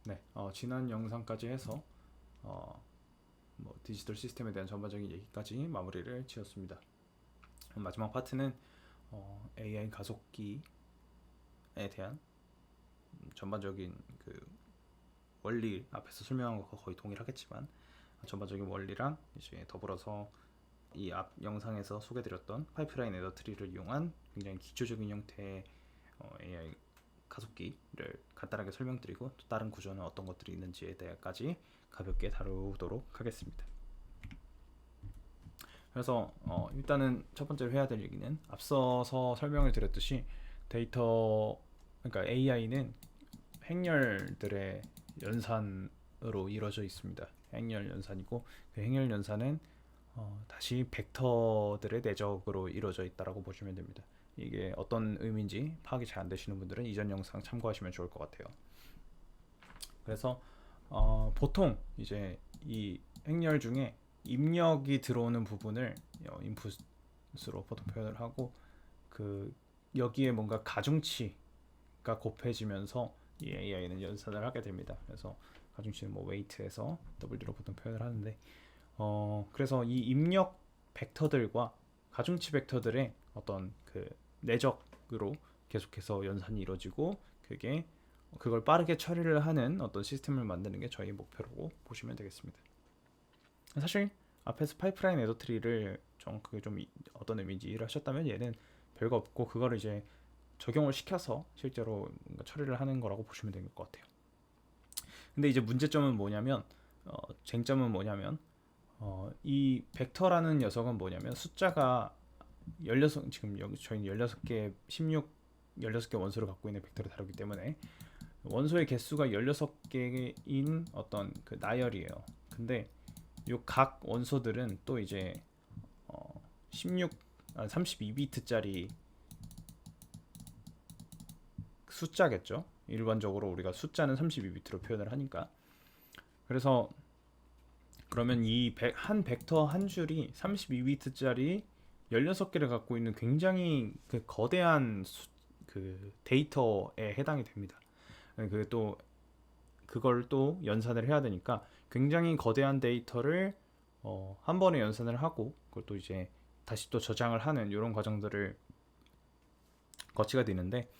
네, 지난 영상까지 해서 디지털 시스템에 대한 전반적인 얘기까지 마무리를 지었습니다. 마지막 파트는 AI 가속기에 대한 전반적인 그 원리, 앞에서 설명한 것과 거의 동일하겠지만 전반적인 원리랑 이제 더불어서 이 앞 영상에서 소개드렸던 파이프라인 에더 트리를 이용한 굉장히 기초적인 형태의 AI 가속기를 간단하게 설명드리고, 또 다른 구조는 어떤 것들이 있는지에 대해까지 가볍게 다루도록 하겠습니다. 그래서 일단은 첫 번째로 해야 될 얘기는, 앞서서 설명을 드렸듯이 그러니까 AI는 행렬들의 연산으로 이루어져 있습니다. 행렬 연산이고, 그 행렬 연산은 다시 벡터들의 내적으로 이루어져 있다라고 보시면 됩니다. 이게 어떤 의미인지 파악이 잘 안 되시는 분들은 이전 영상 참고하시면 좋을 것 같아요. 그래서 보통 이제 이 행렬 중에 입력이 들어오는 부분을 인풋으로 보통 표현을 하고, 그 여기에 뭔가 가중치가 곱해지면서 이 AI는 연산을 하게 됩니다. 그래서 가중치는 뭐 weight에서 W로 보통 표현을 하는데, 그래서 이 입력 벡터들과 가중치 벡터들의 어떤 그 내적으로 계속해서 연산이 이루어지고, 그걸 빠르게 처리를 하는 어떤 시스템을 만드는 게 저희 목표라고 보시면 되겠습니다. 사실 앞에서 파이프라인 에더 트리를 그게 좀 어떤 의미인지 이해를 하셨다면, 얘는 별거 없고 그거를 이제 적용을 시켜서 실제로 처리를 하는 거라고 보시면 될 것 같아요. 근데 이제 문제점은 뭐냐면, 쟁점은 뭐냐면, 이 벡터라는 녀석은 뭐냐면, 숫자가 16, 지금 여기 저희는 16개, 16개 원소를 갖고 있는 벡터를 다루기 때문에 원소의 개수가 16개인 어떤 그 나열이에요. 근데 요 각 원소들은 또 이제 32비트짜리 숫자겠죠. 일반적으로 우리가 숫자는 32비트로 표현을 하니까. 그래서 그러면 이 한 벡터 한 줄이 32비트짜리 16개를 갖고 있는 굉장히 그 거대한 그 데이터에 해당이 됩니다. 또 그걸 또 연산을 해야 되니까 굉장히 거대한 데이터를 한 번에 연산을 하고, 그것도 이제 다시 또 저장을 하는 이런 과정들을 거치가 되는데,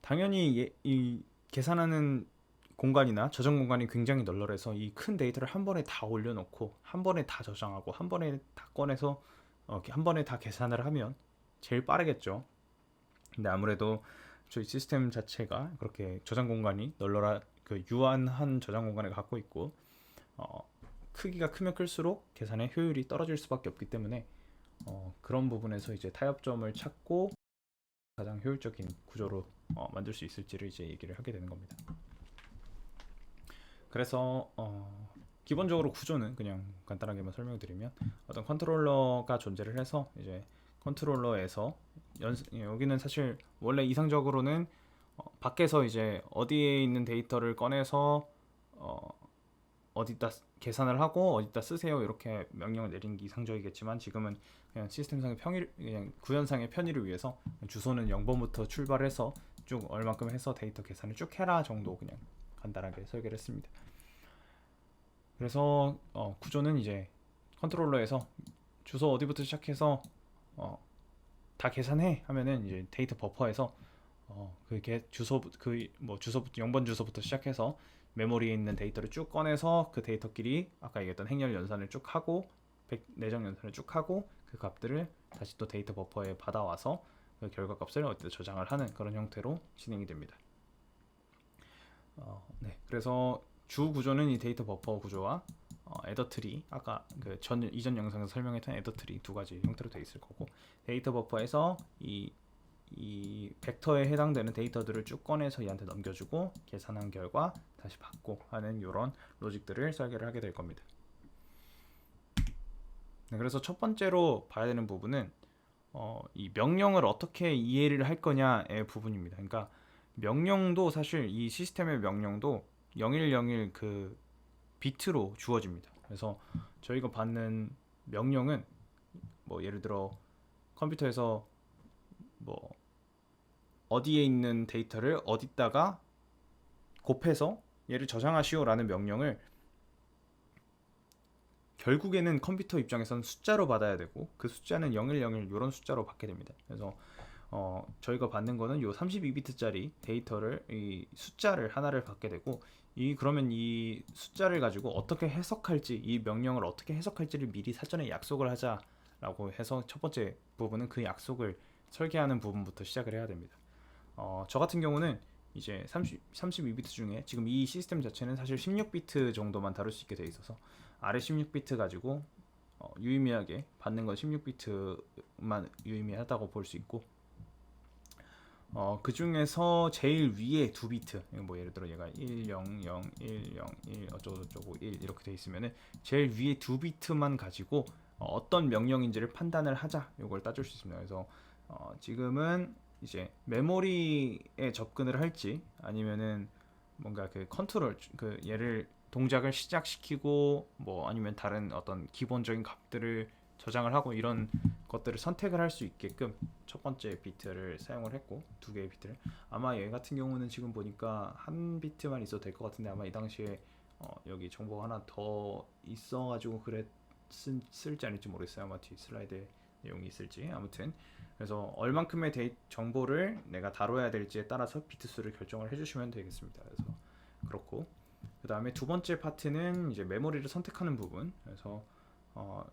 당연히 이 계산하는 공간이나 저장 공간이 굉장히 널널해서 이 큰 데이터를 한 번에 다 올려놓고 한 번에 다 저장하고 한 번에 다 꺼내서 한 번에 다 계산을 하면 제일 빠르겠죠. 근데 아무래도 저희 시스템 자체가 그렇게 저장 공간이 유한한 저장 공간을 갖고 있고, 크기가 크면 클수록 계산의 효율이 떨어질 수밖에 없기 때문에 그런 부분에서 이제 타협점을 찾고 가장 효율적인 구조로 만들 수 있을지를 이제 얘기를 하게 되는 겁니다. 그래서 기본적으로 구조는 그냥 간단하게만 설명드리면, 어떤 컨트롤러가 존재를 해서 이제 컨트롤러에서 여기는 사실 원래 이상적으로는 밖에서 이제 어디에 있는 데이터를 꺼내서 어디다 계산을 하고 어디다 쓰세요 이렇게 명령을 내리는 게 이상적이겠지만, 지금은 그냥 시스템상의 그냥 구현상의 편의를 위해서 주소는 0번부터 출발해서 쭉 얼마큼 해서 데이터 계산을 쭉 해라 정도 그냥 간단하게 설계를 했습니다. 그래서 구조는 이제 컨트롤러에서 주소 어디부터 시작해서 다 계산해 하면은 이제 데이터 버퍼에서 주소부터 0번 주소부터 시작해서 메모리에 있는 데이터를 쭉 꺼내서 그 데이터끼리 아까 얘기했던 행렬 연산을 쭉 하고 내적 연산을 쭉 하고, 그 값들을 다시 또 데이터 버퍼에 받아와서 그 결과 값을 어디다 저장을 하는 그런 형태로 진행이 됩니다. 네, 그래서 주 구조는 이 데이터 버퍼 구조와 에더 트리, 아까 이전 영상에서 설명했던 에더 트리 두 가지 형태로 되어 있을 거고, 데이터 버퍼에서 이 벡터에 해당되는 데이터들을 쭉 꺼내서 얘한테 넘겨주고 계산한 결과 다시 받고 하는 이런 로직들을 설계를 하게 될 겁니다. 네, 그래서 첫 번째로 봐야 되는 부분은 이 명령을 어떻게 이해를 할 거냐의 부분입니다. 그러니까 명령도 사실 이 시스템의 명령도 0101 그 비트로 주어집니다. 그래서 저희가 받는 명령은 뭐 예를 들어 컴퓨터에서 뭐 어디에 있는 데이터를 어디다가 곱해서 얘를 저장하시오라는 명령을 결국에는 컴퓨터 입장에서는 숫자로 받아야 되고 그 숫자는 0101 이런 숫자로 받게 됩니다. 그래서 저희가 받는 거는 요 32비트짜리 데이터를 이 숫자를 하나를 받게 되고 그러면 이 숫자를 가지고 어떻게 해석할지 이 명령을 어떻게 해석할지를 미리 사전에 약속을 하자라고 해서 첫 번째 부분은 그 약속을 설계하는 부분부터 시작을 해야 됩니다. 저 같은 경우는 이제 32비트 중에 지금 이 시스템 자체는 사실 16비트 정도만 다룰 수 있게 돼 있어서 아래 16비트 가지고 유의미하게 받는 건 16비트만 유의미하다고 볼 수 있고 그 중에서 제일 위에 두 비트 뭐 예를 들어 얘가 100 101 어쩌고저쩌고 1 이렇게 돼 있으면은 제일 위에 두 비트만 가지고 어떤 명령인지를 판단을 하자 이걸 따질 수 있습니다. 그래서 지금은 이제 메모리에 접근을 할지 아니면은 뭔가 그 컨트롤 그 얘를 동작을 시작시키고 뭐 아니면 다른 어떤 기본적인 값들을 저장을 하고 이런 것들을 선택을 할 수 있게끔 첫 번째 비트를 사용을 했고 두 개의 비트를 아마 얘 같은 경우는 지금 보니까 한 비트만 있어도 될 것 같은데 아마 이 당시에 여기 정보가 하나 더 있어가지고 쓸지 아닐지 모르겠어요. 아마 뒤 슬라이드에 내용이 있을지 아무튼 그래서 얼만큼의 정보를 내가 다뤄야 될지에 따라서 비트 수를 결정을 해주시면 되겠습니다. 그래서 그렇고 그 다음에 두 번째 파트는 이제 메모리를 선택하는 부분. 그래서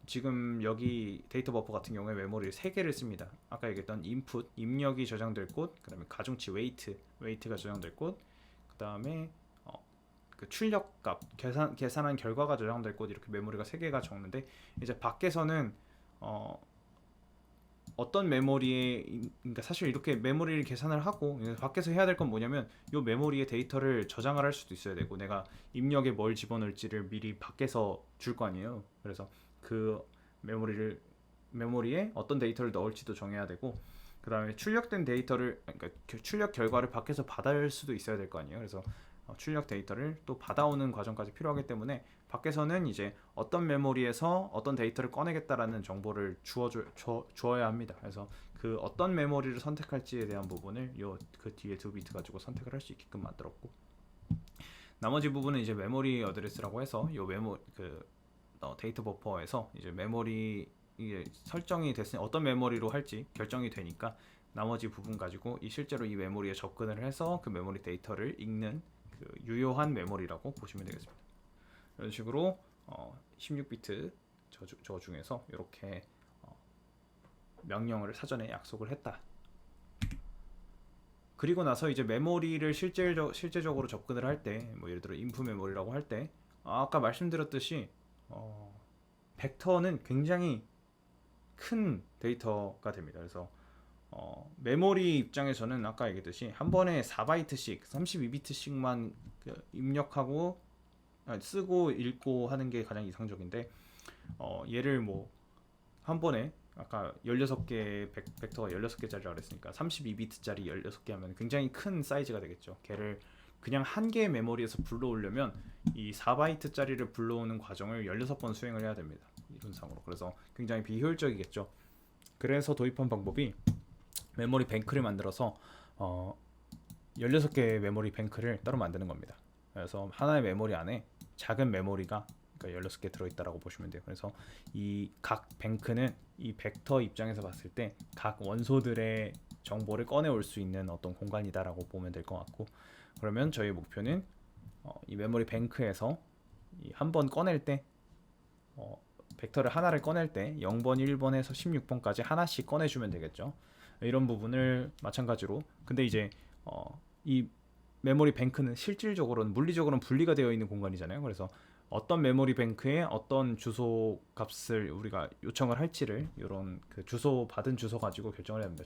지금 여기 데이터 버퍼 같은 경우에 메모리를 3개를 씁니다. 아까 얘기했던 인풋, 입력이 저장될 곳, 그 다음에 가중치 웨이트가 저장될 곳, 그 다음에 그 출력값, 계산한 결과가 저장될 곳 이렇게 메모리가 3개가 적는데 이제 밖에서는 어떤 메모리에 그러니까 사실 이렇게 메모리를 계산을 하고 밖에서 해야 될 건 뭐냐면 이 메모리에 데이터를 저장을 할 수도 있어야 되고 내가 입력에 뭘 집어넣을지를 미리 밖에서 줄 거 아니에요. 그래서 그 메모리에 어떤 데이터를 넣을지도 정해야 되고 그 다음에 출력된 데이터를 그러니까 출력 결과를 밖에서 받을 수도 있어야 될 거 아니에요. 그래서 출력 데이터를 또 받아오는 과정까지 필요하기 때문에 밖에서는 이제 어떤 메모리에서 어떤 데이터를 꺼내겠다라는 정보를 주어야 합니다. 그래서 그 어떤 메모리를 선택할지에 대한 부분을 그 뒤에 두 비트 가지고 선택을 할 수 있게끔 만들었고 나머지 부분은 이제 메모리 어드레스라고 해서 데이터 버퍼에서 이제 메모리 이게 설정이 됐으니 어떤 메모리로 할지 결정이 되니까 나머지 부분 가지고 실제로 이 메모리에 접근을 해서 그 메모리 데이터를 읽는 그 유효한 메모리라고 보시면 되겠습니다. 이런 식으로 16비트 저 중에서 이렇게 명령을 사전에 약속을 했다. 그리고 나서 이제 메모리를 실제적으로 접근을 할 때, 뭐 예를 들어 인풋 메모리라고 할 때, 아까 말씀드렸듯이 벡터는 굉장히 큰 데이터가 됩니다. 그래서 메모리 입장에서는 아까 얘기했듯이 한 번에 4바이트씩 32비트씩만 입력하고 쓰고 읽고 하는 게 가장 이상적인데 얘를 뭐 한 번에 아까 16개 벡터가 16개짜리라고 그랬으니까 32비트짜리 16개 하면 굉장히 큰 사이즈가 되겠죠. 걔를 그냥 한 개의 메모리에서 불러오려면 이 4바이트짜리를 불러오는 과정을 16번 수행을 해야 됩니다. 이론상으로. 그래서 굉장히 비효율적이겠죠. 그래서 도입한 방법이 메모리 뱅크를 만들어서 16개의 메모리 뱅크를 따로 만드는 겁니다. 그래서 하나의 메모리 안에 작은 메모리가 그러니까 16개 들어있다라고 보시면 돼요. 그래서 이 각 뱅크는 이 벡터 입장에서 봤을 때 각 원소들의 정보를 꺼내올 수 있는 어떤 공간이다라고 보면 될 것 같고 그러면 저희 목표는 이 메모리 뱅크에서 한 번 꺼낼 때 벡터를 하나를 꺼낼 때 0번, 1번에서 16번까지 하나씩 꺼내주면 되겠죠. 이런 부분을 마찬가지로 근데 이제 이 메모리 뱅크는 실질적으로는 물리적으로는 분리가 되어 있는 공간이잖아요. 그래서 어떤 메모리 뱅크에 어떤 주소 값을 우리가 요청을 할지를 이런 그 주소 받은 주소 가지고 결정을 해야 합니다.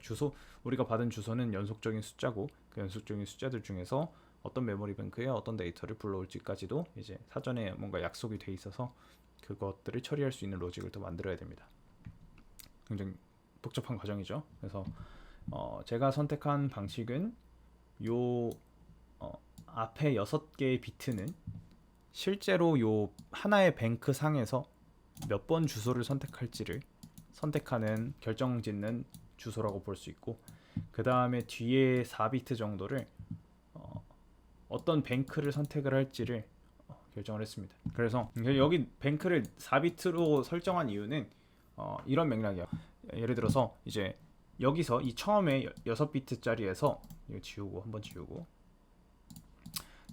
우리가 받은 주소는 연속적인 숫자고 그 연속적인 숫자들 중에서 어떤 메모리 뱅크에 어떤 데이터를 불러올지까지도 이제 사전에 뭔가 약속이 돼 있어서 그것들을 처리할 수 있는 로직을 또 만들어야 됩니다. 굉장히 복잡한 과정이죠. 그래서 제가 선택한 방식은 요 앞에 6개의 비트는 실제로 요 하나의 뱅크 상에서 몇 번 주소를 선택할지를 선택하는 결정짓는 주소라고 볼 수 있고 그 다음에 뒤에 4비트 정도를 어떤 뱅크를 선택을 할지를 결정을 했습니다. 그래서 여기 뱅크를 4비트로 설정한 이유는 이런 맥락이야. 예를 들어서 이제 여기서 이 처음에 6비트짜리에서 이거 지우고 한번 지우고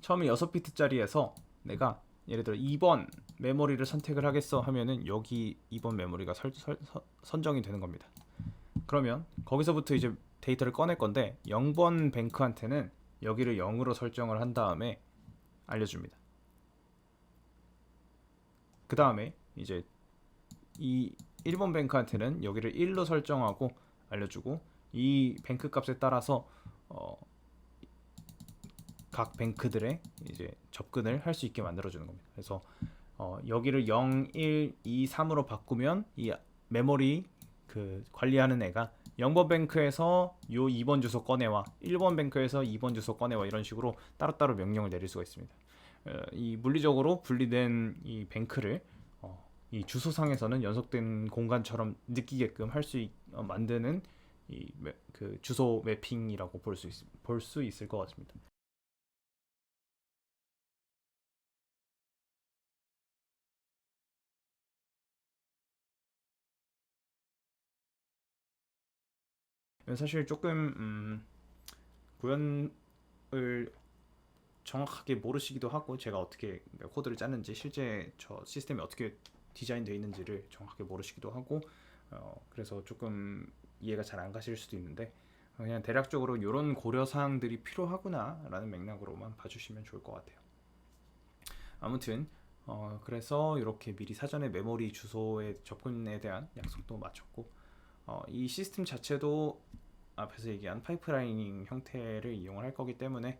처음에 6비트짜리에서 내가 예를 들어 2번 메모리를 선택을 하겠어 하면은 여기 2번 메모리가 선정이 되는 겁니다. 그러면 거기서부터 이제 데이터를 꺼낼 건데 0번 뱅크한테는 여기를 0으로 설정을 한 다음에 알려줍니다. 그 다음에 이제 이 1번 뱅크한테는 여기를 1로 설정하고 알려주고 이 뱅크 값에 따라서 각 뱅크들의 이제 접근을 할 수 있게 만들어주는 겁니다. 그래서 여기를 0, 1, 2, 3으로 바꾸면 이 메모리 그 관리하는 애가 0번 뱅크에서 요 2번 주소 꺼내와 1번 뱅크에서 2번 주소 꺼내와 이런 식으로 따로따로 명령을 내릴 수가 있습니다. 이 물리적으로 분리된 이 뱅크를 이 주소상에서는 연속된 공간처럼 느끼게끔 할 수 만드는 그 주소 매핑이라고 볼 수 있을 것 같습니다. 사실 조금 구현을 정확하게 모르시기도 하고 제가 어떻게 코드를 짰는지 실제 저 시스템이 어떻게 디자인되어 있는지를 정확하게 모르시기도 하고 그래서 조금 이해가 잘 안 가실 수도 있는데 그냥 대략적으로 이런 고려사항들이 필요하구나 라는 맥락으로만 봐주시면 좋을 것 같아요. 아무튼 그래서 이렇게 미리 사전에 메모리 주소의 접근에 대한 약속도 마쳤고 이 시스템 자체도 앞에서 얘기한 파이프라이닝 형태를 이용을 할 거기 때문에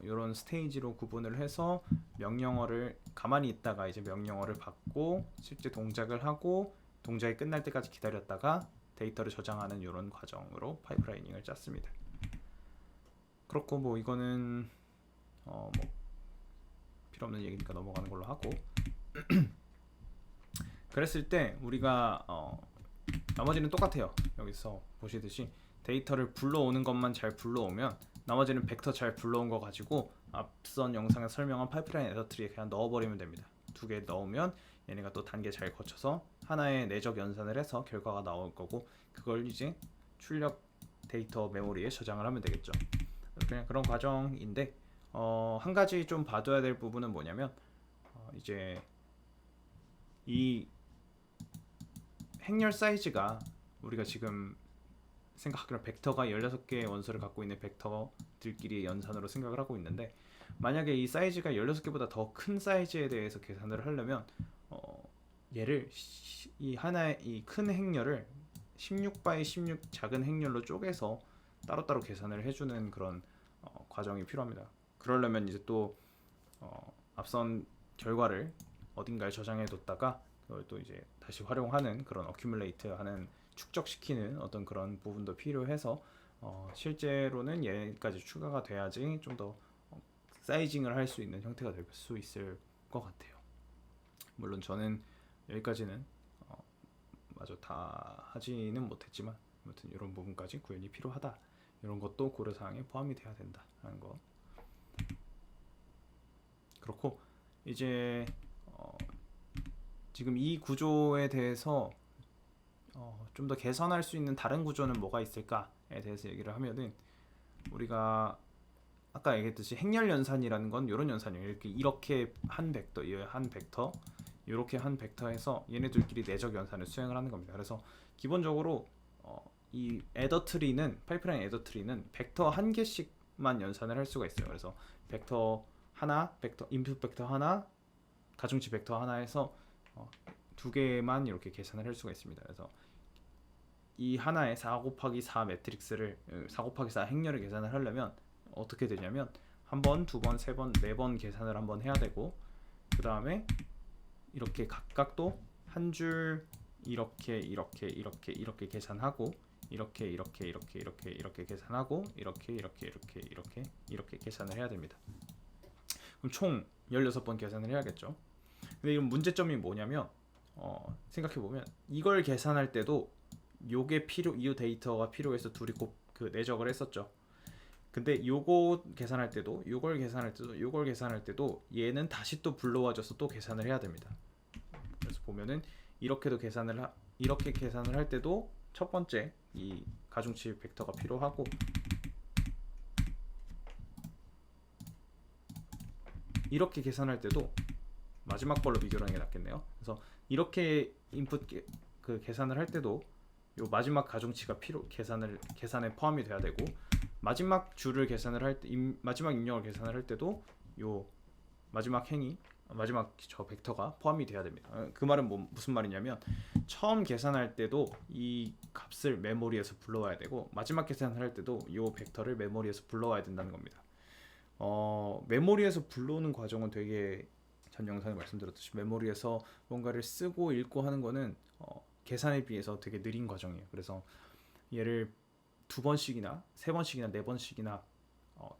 이런 스테이지로 구분을 해서 명령어를 가만히 있다가 이제 명령어를 받고 실제 동작을 하고 동작이 끝날 때까지 기다렸다가 데이터를 저장하는 이런 과정으로 파이프라이닝을 짰습니다. 그렇고 뭐 이거는 뭐 필요 없는 얘기니까 넘어가는 걸로 하고 그랬을 때 우리가 나머지는 똑같아요. 여기서 보시듯이 데이터를 불러오는 것만 잘 불러오면 나머지는 벡터 잘 불러온 거 가지고 앞선 영상에 설명한 파이프라인 에더트리에 그냥 넣어버리면 됩니다. 2개 넣으면 얘네가 또 단계 잘 거쳐서 하나의 내적 연산을 해서 결과가 나올 거고 그걸 이제 출력 데이터 메모리에 저장을 하면 되겠죠. 그냥 그런 과정인데 한 가지 좀 봐둬야 될 부분은 뭐냐면 이제 이 행렬 사이즈가 우리가 지금 생각하기로 벡터가 16개의 원소를 갖고 있는 벡터들끼리의 연산으로 생각을 하고 있는데 만약에 이 사이즈가 16개보다 더 큰 사이즈에 대해서 계산을 하려면 얘를 이 하나의 이 큰 행렬을 16x 16 작은 행렬로 쪼개서 따로따로 계산을 해주는 그런 과정이 필요합니다. 그러려면 이제 또 앞선 결과를 어딘가에 저장해 뒀다가 그걸 또 이제 다시 활용하는 그런 어큐뮬레이트 하는 축적시키는 어떤 그런 부분도 필요해서 실제로는 얘까지 추가가 돼야지 좀 더 사이징을 할 수 있는 형태가 될 수 있을 것 같아요. 물론 저는 여기까지는 마저 다 하지는 못했지만 아무튼 이런 부분까지 구현이 필요하다 이런 것도 고려사항에 포함이 돼야 된다라는 거. 그렇고 이제 지금 이 구조에 대해서 좀 더 개선할 수 있는 다른 구조는 뭐가 있을까에 대해서 얘기를 하면은 우리가 아까 얘기했듯이 행렬 연산이라는 건 이런 연산이에요. 이렇게 한 벡터, 한 벡터, 이렇게 한 벡터에서 얘네들끼리 내적 연산을 수행을 하는 겁니다. 그래서 기본적으로 이 애더 트리는 파이프라인 애더 트리는 벡터 한 개씩만 연산을 할 수가 있어요. 그래서 벡터 하나, 벡터 인풋 벡터 하나, 가중치 벡터 하나에서 2개만 이렇게 계산을 할 수가 있습니다. 그래서 이 하나의 4 곱하기 4 매트릭스를 4 곱하기 4 행렬을 계산을 하려면 어떻게 되냐면 한 번, 두 번, 세 번, 네 번 계산을 한번 해야 되고 그 다음에 이렇게 각각도 한 줄 이렇게 계산하고 이렇게 계산하고 이렇게 계산을 해야 됩니다. 그럼 총 16번 계산을 해야겠죠. 근데 이런 문제점이 뭐냐면 생각해보면 이걸 계산할 때도 이 데이터가 필요해서 둘이 꼭 그 내적을 했었죠. 근데 요거 계산할 때도 요걸 계산할 때도 요걸 계산할 때도 얘는 다시 또 불러와줘서 또 계산을 해야 됩니다. 그래서 보면은 이렇게 계산을 할 때도 첫 번째 이 가중치 벡터가 필요하고, 이렇게 계산할 때도 마지막 걸로 비교를 하는 게 낫겠네요. 그래서 이렇게 그 계산을 할 때도 요 마지막 가중치가 계산에 포함이 돼야 되고, 마지막 줄을 계산을 할 때, 마지막 입력을 계산을 할 때도 요 마지막 저 벡터가 포함이 돼야 됩니다. 그 말은 무슨 말이냐면, 처음 계산할 때도 이 값을 메모리에서 불러와야 되고, 마지막 계산을 할 때도 요 벡터를 메모리에서 불러와야 된다는 겁니다. 메모리에서 불러오는 과정은 되게, 전 영상에 말씀드렸듯이 메모리에서 뭔가를 쓰고 읽고 하는 거는 계산에 비해서 되게 느린 과정이에요. 그래서 얘를 2번씩이나 3번씩이나 4번씩이나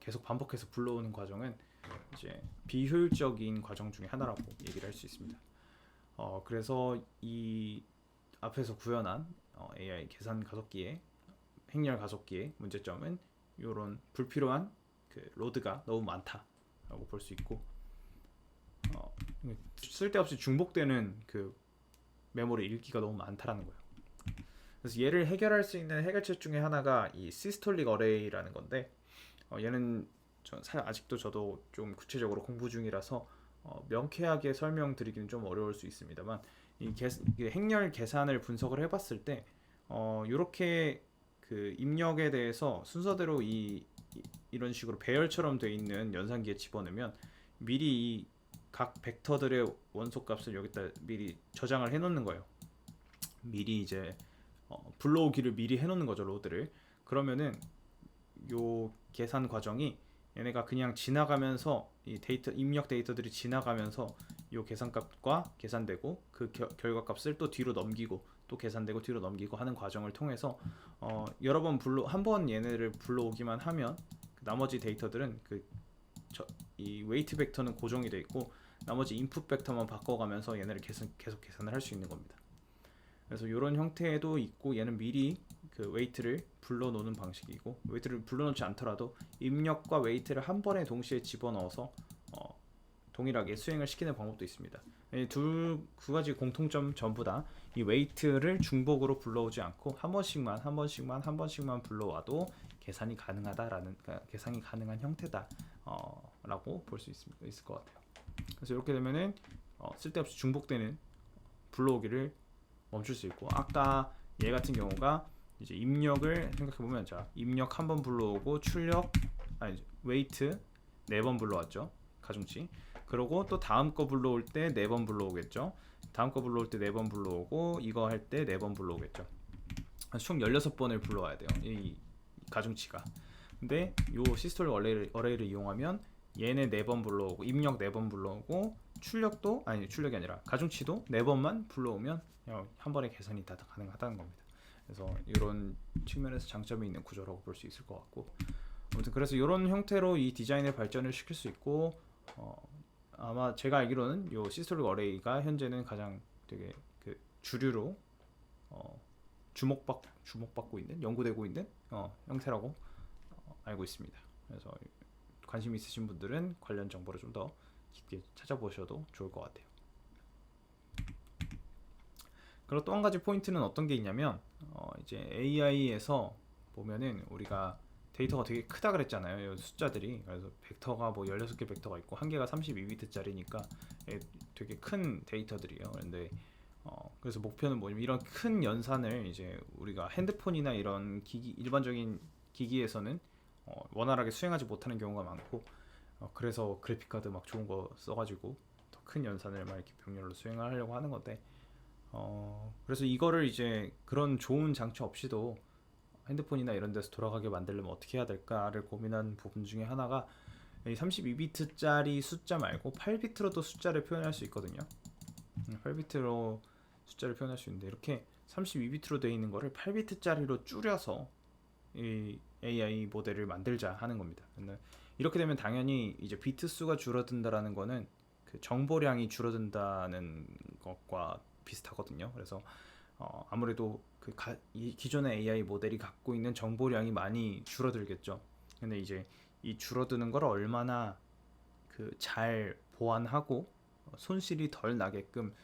계속 반복해서 불러오는 과정은 이제 비효율적인 과정 중에 하나라고 얘기를 할 수 있습니다. 그래서 이 앞에서 구현한 AI 계산 가속기의 행렬 가속기의 문제점은 이런 불필요한 그 로드가 너무 많다라고 볼 수 있고, 쓸데없이 중복되는 그 메모리 읽기가 너무 많다라는 거예요. 그래서 얘를 해결할 수 있는 해결책 중에 하나가 이 시스톨릭 어레이라는 건데, 얘는 아직도 저도 좀 구체적으로 공부 중이라서 명쾌하게 설명드리기는 좀 어려울 수 있습니다만, 이 행렬 계산을 분석을 해봤을 때 이렇게 그 입력에 대해서 순서대로 이런 식으로 배열처럼 돼 있는 연산기에 집어넣으면 미리 각 벡터들의 원소값을 여기다 미리 저장을 해놓는 거예요. 미리 이제 불러오기를 미리 해놓는 거죠, 로드를. 그러면은 요 계산 과정이 얘네가 그냥 지나가면서 이 입력 데이터들이 지나가면서 요 계산값과 계산되고, 그 결과값을 또 뒤로 넘기고 또 계산되고 뒤로 넘기고 하는 과정을 통해서 여러 번 한 번 얘네를 불러오기만 하면 나머지 데이터들은 이 웨이트 벡터는 고정이 돼 있고, 나머지 인풋 벡터만 바꿔가면서 얘네를 계속 계산을 할 수 있는 겁니다. 그래서 이런 형태도 있고, 얘는 미리 그 웨이트를 불러놓는 방식이고, 웨이트를 불러놓지 않더라도 입력과 웨이트를 한 번에 동시에 집어넣어서 동일하게 수행을 시키는 방법도 있습니다. 이 두 가지 공통점 전부 다 이 웨이트를 중복으로 불러오지 않고 한 번씩만 불러와도 계산이 가능한 형태다 라고 볼 수 있을 것 같아요. 그래서 이렇게 되면은 쓸데없이 중복되는 불러오기를 멈출 수 있고, 아까 얘 같은 경우가 이제 입력을 생각해보면, 자, 입력 한 번 불러오고 웨이트 4번 불러왔죠, 가중치. 그리고 또 다음 거 불러올 때 4번 불러오겠죠. 다음 거 불러올 때 4번 불러오고, 이거 할 때 4번 불러오겠죠. 총 16번을 불러와야 돼요, 이 가중치가. 근데 요 시스톨릭 어레이를 이용하면 얘네 4번 불러오고, 입력 4번 불러오고, 출력이 아니라 가중치도 4번만 불러오면 한 번에 계산이 다 가능하다는 겁니다. 그래서 이런 측면에서 장점이 있는 구조라고 볼 수 있을 것 같고, 아무튼 그래서 이런 형태로 이 디자인의 발전을 시킬 수 있고, 아마 제가 알기로는 이 시스톨릭 어레이가 현재는 가장 되게 그 주류로 주목받고 있는, 연구되고 있는 형태라고 알고 있습니다. 그래서 관심 있으신 분들은 관련 정보를 좀 더 깊게 찾아보셔도 좋을 것 같아요. 그리고 또 한 가지 포인트는 어떤 게 있냐면, 이제 AI에서 보면은 우리가 데이터가 되게 크다 그랬잖아요, 이 숫자들이. 그래서 벡터가 뭐 16개 벡터가 있고 한 개가 32비트짜리니까 되게 큰 데이터들이에요. 그런데 그래서 목표는 뭐냐면, 이런 큰 연산을 이제 우리가 핸드폰이나 이런 일반적인 기기에서는 원활하게 수행하지 못하는 경우가 많고, 그래서 그래픽카드 막 좋은 거 써가지고 더 큰 연산을 막 이렇게 병렬로 수행하려고 하는 건데, 그래서 이거를 이제 그런 좋은 장치 없이도 핸드폰이나 이런 데서 돌아가게 만들려면 어떻게 해야 될까를 고민한 부분 중에 하나가, 이 32비트짜리 숫자 말고 8비트로도 숫자를 표현할 수 있거든요. 8비트로 숫자를 표현할 수 있는데, 이렇게 32비트로 되어 있는 거를 8비트짜리로 줄여서 이 AI 모델을 만들자 하는 겁니다. 이렇게 되면 당연히 이제 비트 수가 줄어든다라는 거는 그 정보량이 줄어든다는 것과 비슷하거든요. 그래서 아무래도 이 기존의 AI 모델이 갖고 있는 정보량이 많이 줄어들겠죠. 근데 이제 이 줄어드는 걸 얼마나 그 잘 보완하고 손실이 덜 나게끔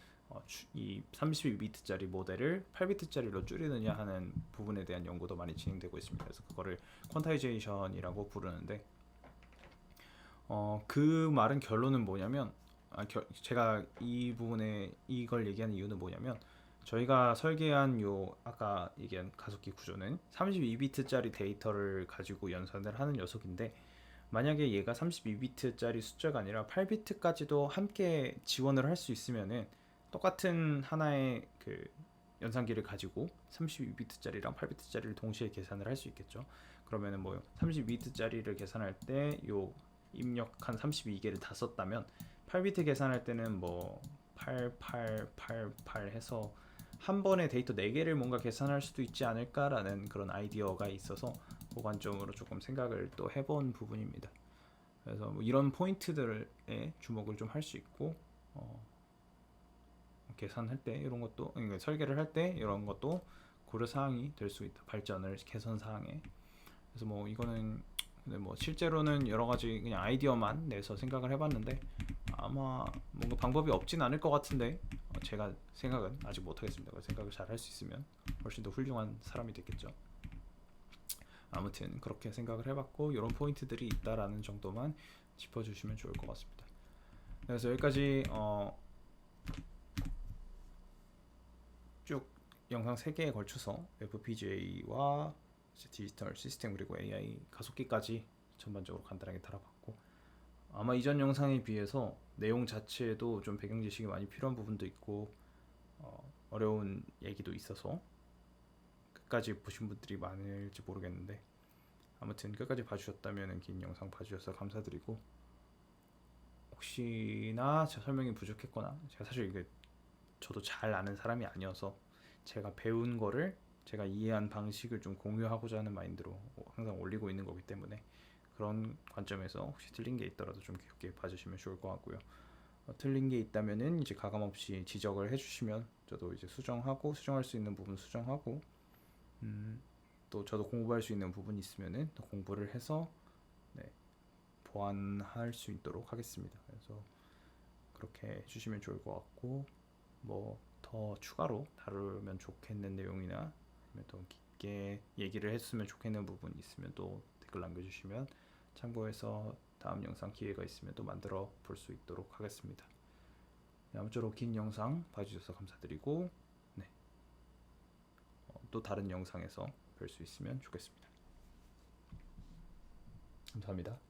이 32비트짜리 모델을 8비트짜리로 줄이느냐 하는 부분에 대한 연구도 많이 진행되고 있습니다. 그래서 그거를 퀀타이제이션이라고 부르는데 그 말은 결론은 뭐냐면 제가 이 부분에 이걸 얘기하는 이유는 뭐냐면 저희가 설계한 요 아까 얘기한 가속기 구조는 32비트짜리 데이터를 가지고 연산을 하는 녀석인데 만약에 얘가 32비트짜리 숫자가 아니라 8비트까지도 함께 지원을 할 수 있으면은 똑같은 하나의 그 연산기를 가지고 32비트짜리랑 8비트짜리를 동시에 계산을 할 수 있겠죠. 그러면은 뭐 32비트짜리를 계산할 때 요 입력한 32개를 다 썼다면 8비트 계산할 때는 뭐 8888 해서 한 번에 데이터 4개를 뭔가 계산할 수도 있지 않을까라는 그런 아이디어가 있어서 그 관점으로 조금 생각을 또 해본 부분입니다. 그래서 뭐 이런 포인트들에 주목을 좀 할 수 있고 계산할 때 이런 것도 그러니까 설계를 할 때 이런 것도 고려 사항이 될 수 있다. 발전을 개선 사항에. 그래서 뭐 이거는 근데 뭐 실제로는 여러 가지 그냥 아이디어만 내서 생각을 해봤는데 아마 뭔가 방법이 없진 않을 것 같은데 제가 생각은 아직 못하겠습니다. 생각을 잘 할 수 있으면 훨씬 더 훌륭한 사람이 되겠죠. 아무튼 그렇게 생각을 해봤고 이런 포인트들이 있다라는 정도만 짚어주시면 좋을 것 같습니다. 그래서 여기까지 쭉 영상 3개에 걸쳐서 FPGA와 디지털 시스템 그리고 AI 가속기까지 전반적으로 간단하게 다뤄봤고 아마 이전 영상에 비해서 내용 자체도 좀 배경 지식이 많이 필요한 부분도 있고 어려운 얘기도 있어서 끝까지 보신 분들이 많을지 모르겠는데 아무튼 끝까지 봐주셨다면 긴 영상 봐주셔서 감사드리고 혹시나 제 설명이 부족했거나 제가 사실 이게 저도 잘 아는 사람이 아니어서 제가 배운 거를 제가 이해한 방식을 좀 공유하고자 하는 마인드로 항상 올리고 있는 거기 때문에 그런 관점에서 혹시 틀린 게 있더라도 좀 귀엽게 봐주시면 좋을 것 같고요. 틀린 게 있다면은 이제 가감없이 지적을 해주시면 저도 이제 수정할 수 있는 부분 수정하고 또 저도 공부할 수 있는 부분이 있으면은 또 공부를 해서 네, 보완할 수 있도록 하겠습니다. 그래서 그렇게 해주시면 좋을 것 같고 뭐 더 추가로 다루면 좋겠는 내용이나 아니면 더 깊게 얘기를 했으면 좋겠는 부분 있으면 또 댓글 남겨주시면 참고해서 다음 영상 기회가 있으면 또 만들어 볼 수 있도록 하겠습니다. 네, 아무쪼록 긴 영상 봐주셔서 감사드리고 네, 또 다른 영상에서 뵐 수 있으면 좋겠습니다. 감사합니다.